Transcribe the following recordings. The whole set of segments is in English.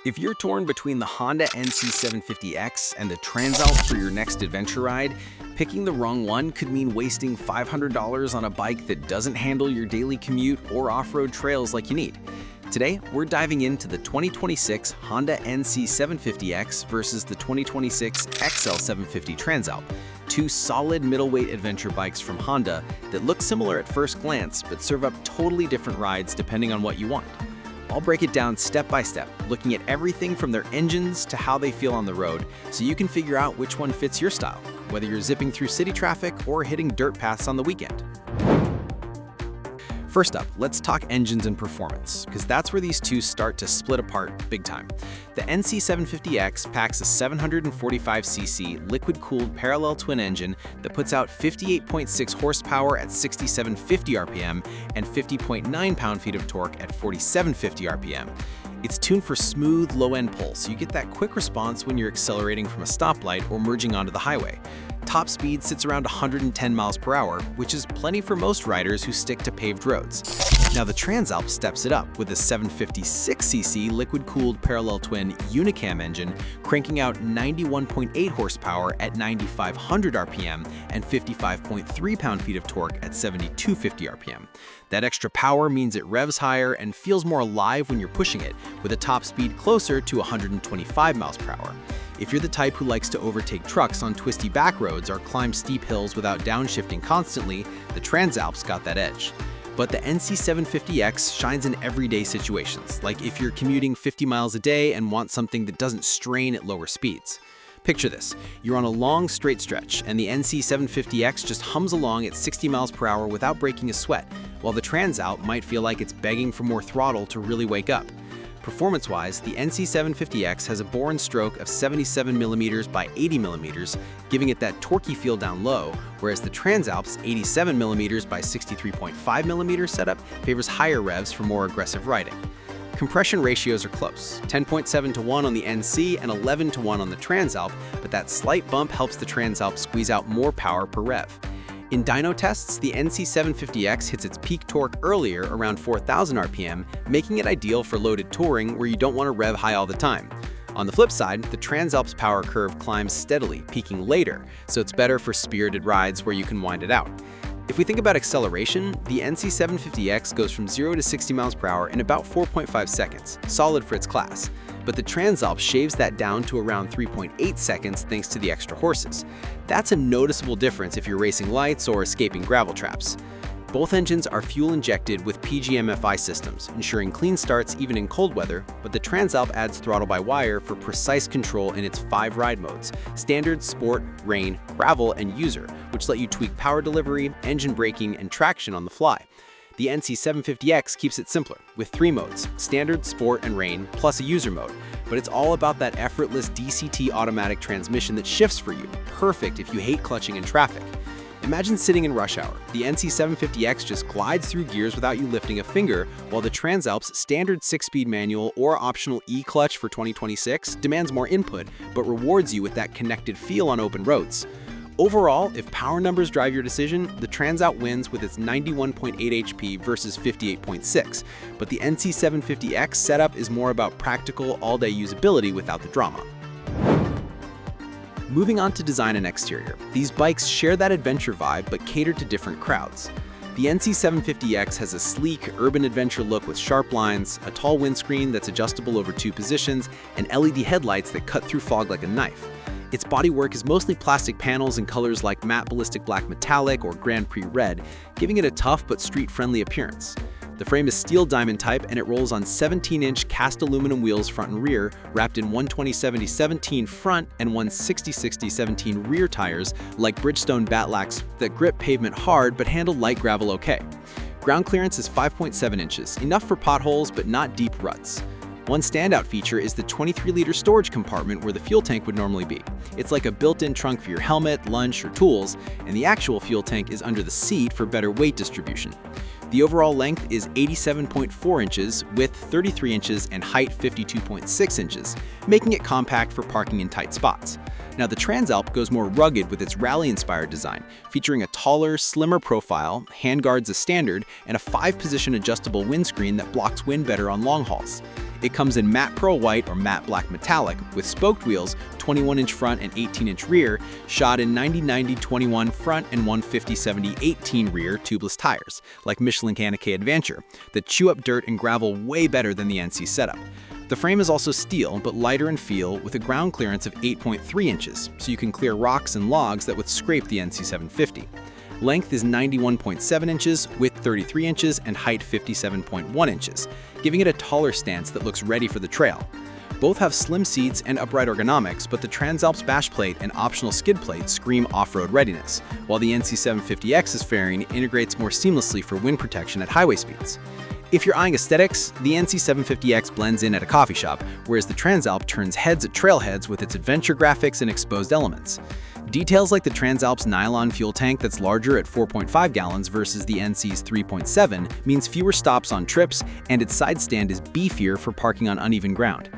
If you're torn between the Honda NC750X and the Transalp for your next adventure ride, picking the wrong one could mean wasting $500 on a bike that doesn't handle your daily commute or off-road trails like you need. Today, we're diving into the 2026 Honda NC750X versus the 2026 XL750 Transalp, two solid middleweight adventure bikes from Honda that look similar at first glance but serve up totally different rides depending on what you want. I'll break it down step by step, looking at everything from their engines to how they feel on the road, so you can figure out which one fits your style, whether you're zipping through city traffic or hitting dirt paths on the weekend. First up, let's talk engines and performance, because that's where these two start to split apart big time. The NC750X packs a 745cc liquid-cooled parallel twin engine that puts out 58.6 horsepower at 6750 RPM and 50.9 pound-feet of torque at 4750 RPM. It's tuned for smooth, low-end pull, so you get that quick response when you're accelerating from a stoplight or merging onto the highway. Top speed sits around 110 miles per hour, which is plenty for most riders who stick to paved roads. Now the Transalp steps it up with a 756cc liquid-cooled parallel twin Unicam engine, cranking out 91.8 horsepower at 9500 RPM and 55.3 pound-feet of torque at 7250 RPM. That extra power means it revs higher and feels more alive when you're pushing it, with a top speed closer to 125 miles per hour. If you're the type who likes to overtake trucks on twisty back roads or climb steep hills without downshifting constantly, the Transalp's got that edge. But the NC750X shines in everyday situations, like if you're commuting 50 miles a day and want something that doesn't strain at lower speeds. Picture this, you're on a long straight stretch and the NC750X just hums along at 60 miles per hour without breaking a sweat, while the Transalp might feel like it's begging for more throttle to really wake up. Performance-wise, the NC750X has a bore and stroke of 77mm by 80mm, giving it that torquey feel down low, whereas the Transalp's 87mm by 63.5mm setup favors higher revs for more aggressive riding. Compression ratios are close, 10.7 to 1 on the NC and 11 to 1 on the Transalp, but that slight bump helps the Transalp squeeze out more power per rev. In dyno tests, the NC750X hits its peak torque earlier, around 4000 RPM, making it ideal for loaded touring where you don't want to rev high all the time. On the flip side, the Transalp's power curve climbs steadily, peaking later, so it's better for spirited rides where you can wind it out. If we think about acceleration, the NC750X goes from 0 to 60 miles per hour in about 4.5 seconds, solid for its class. But the Transalp shaves that down to around 3.8 seconds thanks to the extra horses. That's a noticeable difference if you're racing lights or escaping gravel traps. Both engines are fuel-injected with PGM-FI systems, ensuring clean starts even in cold weather, but the Transalp adds throttle-by-wire for precise control in its 5 ride modes: Standard, Sport, Rain, Gravel, and User, which let you tweak power delivery, engine braking, and traction on the fly. The NC750X keeps it simpler, with 3 modes: Standard, Sport, and Rain, plus a User mode. But it's all about that effortless DCT automatic transmission that shifts for you, perfect if you hate clutching in traffic. Imagine sitting in rush hour. The NC750X just glides through gears without you lifting a finger, while the Transalp's standard 6-speed manual or optional E-clutch for 2026 demands more input, but rewards you with that connected feel on open roads. Overall, if power numbers drive your decision, the Transalp wins with its 91.8 HP versus 58.6, but the NC750X setup is more about practical, all-day usability without the drama. Moving on to design and exterior, these bikes share that adventure vibe but cater to different crowds. The NC750X has a sleek, urban adventure look with sharp lines, a tall windscreen that's adjustable over 2 positions, and LED headlights that cut through fog like a knife. Its bodywork is mostly plastic panels in colors like matte ballistic black metallic or Grand Prix red, giving it a tough but street-friendly appearance. The frame is steel diamond type and it rolls on 17-inch cast aluminum wheels front and rear, wrapped in 120/70/17 front and 160/60/17 rear tires like Bridgestone Batlaks that grip pavement hard but handle light gravel okay. Ground clearance is 5.7 inches, enough for potholes but not deep ruts. One standout feature is the 23-liter storage compartment where the fuel tank would normally be. It's like a built-in trunk for your helmet, lunch, or tools, and the actual fuel tank is under the seat for better weight distribution. The overall length is 87.4 inches, width 33 inches, and height 52.6 inches, making it compact for parking in tight spots. Now the Transalp goes more rugged with its rally-inspired design, featuring a taller, slimmer profile, handguards as standard, and a 5-position adjustable windscreen that blocks wind better on long hauls. It comes in matte pearl white or matte black metallic with spoked wheels, 21-inch front and 18-inch rear, shod in 90-90-21 front and 150-70-18 rear tubeless tires, like Michelin K Adventure, that chew up dirt and gravel way better than the NC setup. The frame is also steel, but lighter in feel with a ground clearance of 8.3 inches, so you can clear rocks and logs that would scrape the NC750. Length is 91.7 inches, width 33 inches, and height 57.1 inches, giving it a taller stance that looks ready for the trail. Both have slim seats and upright ergonomics, but the Transalp's bash plate and optional skid plate scream off-road readiness, while the NC750X's fairing integrates more seamlessly for wind protection at highway speeds. If you're eyeing aesthetics, the NC750X blends in at a coffee shop, whereas the Transalp turns heads at trailheads with its adventure graphics and exposed elements. Details like the Transalp's nylon fuel tank that's larger at 4.5 gallons versus the NC's 3.7 means fewer stops on trips, and its side stand is beefier for parking on uneven ground.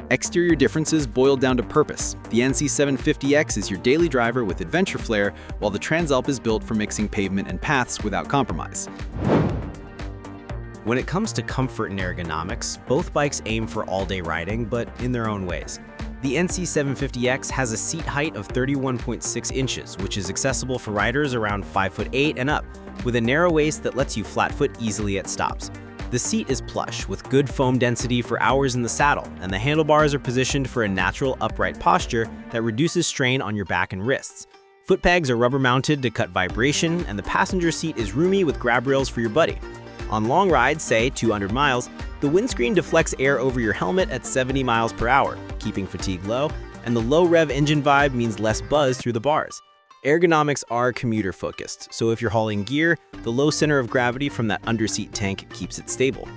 Exterior differences boiled down to purpose. The NC750X is your daily driver with adventure flair, while the Transalp is built for mixing pavement and paths without compromise. When it comes to comfort and ergonomics, both bikes aim for all-day riding, but in their own ways. The NC750X has a seat height of 31.6 inches, which is accessible for riders around 5'8" and up, with a narrow waist that lets you flat-foot easily at stops. The seat is plush, with good foam density for hours in the saddle, and the handlebars are positioned for a natural upright posture that reduces strain on your back and wrists. Foot pegs are rubber-mounted to cut vibration, and the passenger seat is roomy with grab rails for your buddy. On long rides, say 200 miles, the windscreen deflects air over your helmet at 70 miles per hour, keeping fatigue low, and the low-rev engine vibe means less buzz through the bars. Ergonomics are commuter-focused, so if you're hauling gear, the low center of gravity from that underseat tank keeps it stable.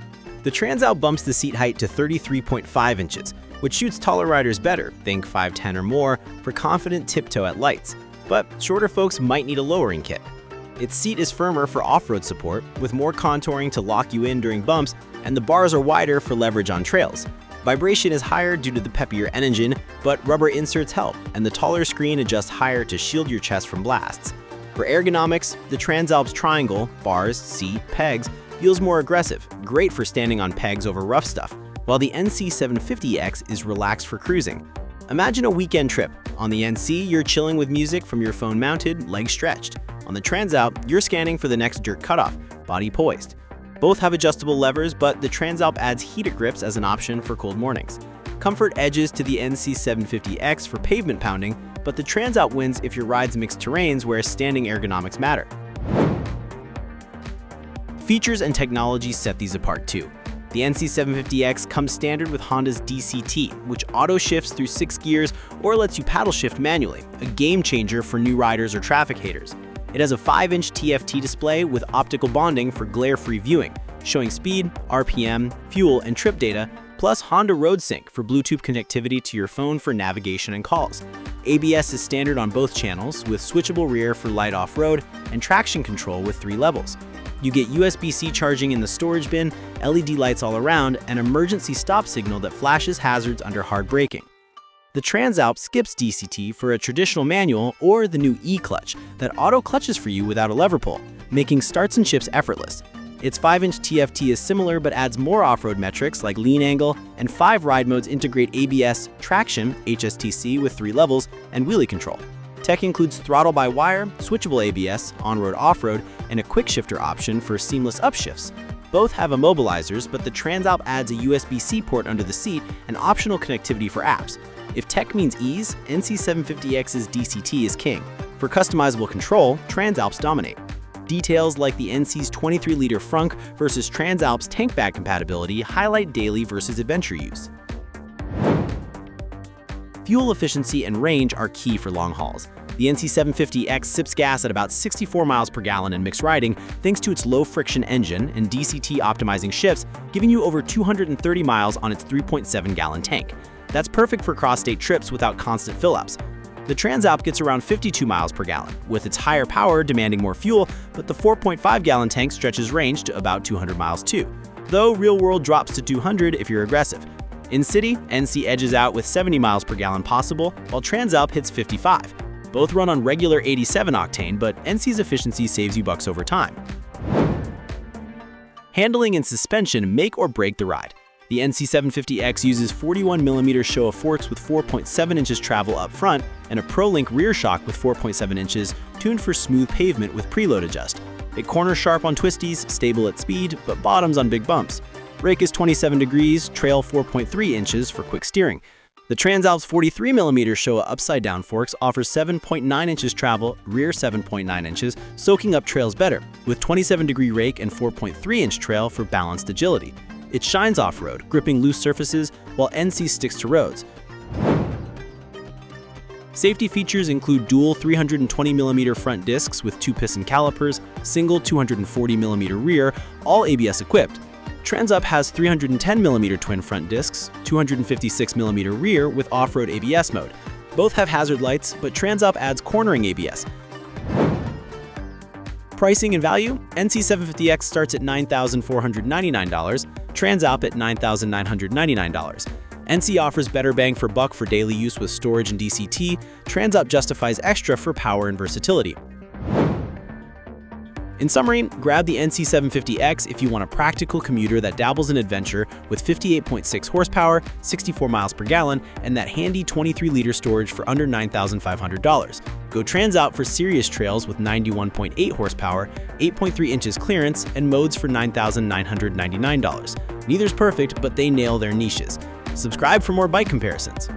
The Transalp bumps the seat height to 33.5 inches, which suits taller riders better, think 5'10" or more, for confident tiptoe at lights. But shorter folks might need a lowering kit. Its seat is firmer for off-road support, with more contouring to lock you in during bumps, and the bars are wider for leverage on trails. Vibration is higher due to the peppier engine, but rubber inserts help, and the taller screen adjusts higher to shield your chest from blasts. For ergonomics, the Transalp's triangle, bars, seat, pegs, feels more aggressive, great for standing on pegs over rough stuff, while the NC750X is relaxed for cruising. Imagine a weekend trip. On the NC, you're chilling with music from your phone mounted, legs stretched. On the Transalp, you're scanning for the next dirt cutoff, body poised. Both have adjustable levers, but the Transalp adds heated grips as an option for cold mornings. Comfort edges to the NC750X for pavement pounding, but the Transalp wins if your rides mix terrains where standing ergonomics matter. Features and technology set these apart too. The NC750X comes standard with Honda's DCT, which auto shifts through 6 gears or lets you paddle shift manually, a game changer for new riders or traffic haters. It has a 5-inch TFT display with optical bonding for glare-free viewing, showing speed, RPM, fuel, and trip data, plus Honda Road Sync for Bluetooth connectivity to your phone for navigation and calls. ABS is standard on both channels, with switchable rear for light off-road and traction control with 3 levels. You get USB-C charging in the storage bin, LED lights all around, and emergency stop signal that flashes hazards under hard braking. The Transalp skips DCT for a traditional manual or the new E-clutch that auto-clutches for you without a lever pull, making starts and shifts effortless. Its 5-inch TFT is similar but adds more off-road metrics like lean angle, and 5 ride modes integrate ABS, traction, HSTC with 3 levels, and wheelie control. Tech includes throttle-by-wire, switchable ABS, on-road off-road, and a quick shifter option for seamless upshifts. Both have immobilizers, but the Transalp adds a USB-C port under the seat and optional connectivity for apps. If tech means ease, NC750X's DCT is king. For customizable control, Transalps dominate. Details like the NC's 23-liter frunk versus Transalp's tank bag compatibility highlight daily versus adventure use. Fuel efficiency and range are key for long hauls. The NC750X sips gas at about 64 miles per gallon in mixed riding thanks to its low-friction engine and DCT optimizing shifts, giving you over 230 miles on its 3.7-gallon tank. That's perfect for cross-state trips without constant fill-ups. The Transalp gets around 52 miles per gallon, with its higher power demanding more fuel, but the 4.5-gallon tank stretches range to about 200 miles too, though real-world drops to 200 if you're aggressive. In city, NC edges out with 70 miles per gallon possible, while Transalp hits 55. Both run on regular 87 octane, but NC's efficiency saves you bucks over time. Handling and suspension make or break the ride. The NC750X uses 41mm Showa forks with 4.7 inches travel up front and a ProLink rear shock with 4.7 inches tuned for smooth pavement with preload adjust. It corners sharp on twisties, stable at speed, but bottoms on big bumps. Rake is 27 degrees, trail 4.3 inches for quick steering. The Transalp's 43mm Showa upside-down forks offers 7.9 inches travel, rear 7.9 inches, soaking up trails better, with 27-degree rake and 4.3-inch trail for balanced agility. It shines off-road, gripping loose surfaces, while NC sticks to roads. Safety features include dual 320mm front discs with 2-piston calipers, single 240mm rear, all ABS equipped. Transalp has 310mm twin front discs, 256mm rear with off-road ABS mode. Both have hazard lights, but Transalp adds cornering ABS. Pricing and value: NC750X starts at $9,499, Transalp at $9,999. NC offers better bang for buck for daily use with storage and DCT, Transalp justifies extra for power and versatility. In summary, grab the NC750X if you want a practical commuter that dabbles in adventure with 58.6 horsepower, 64 miles per gallon, and that handy 23-liter storage for under $9,500. Go Transalp for serious trails with 91.8 horsepower, 8.3 inches clearance, and modes for $9,999. Neither's perfect, but they nail their niches. Subscribe for more bike comparisons.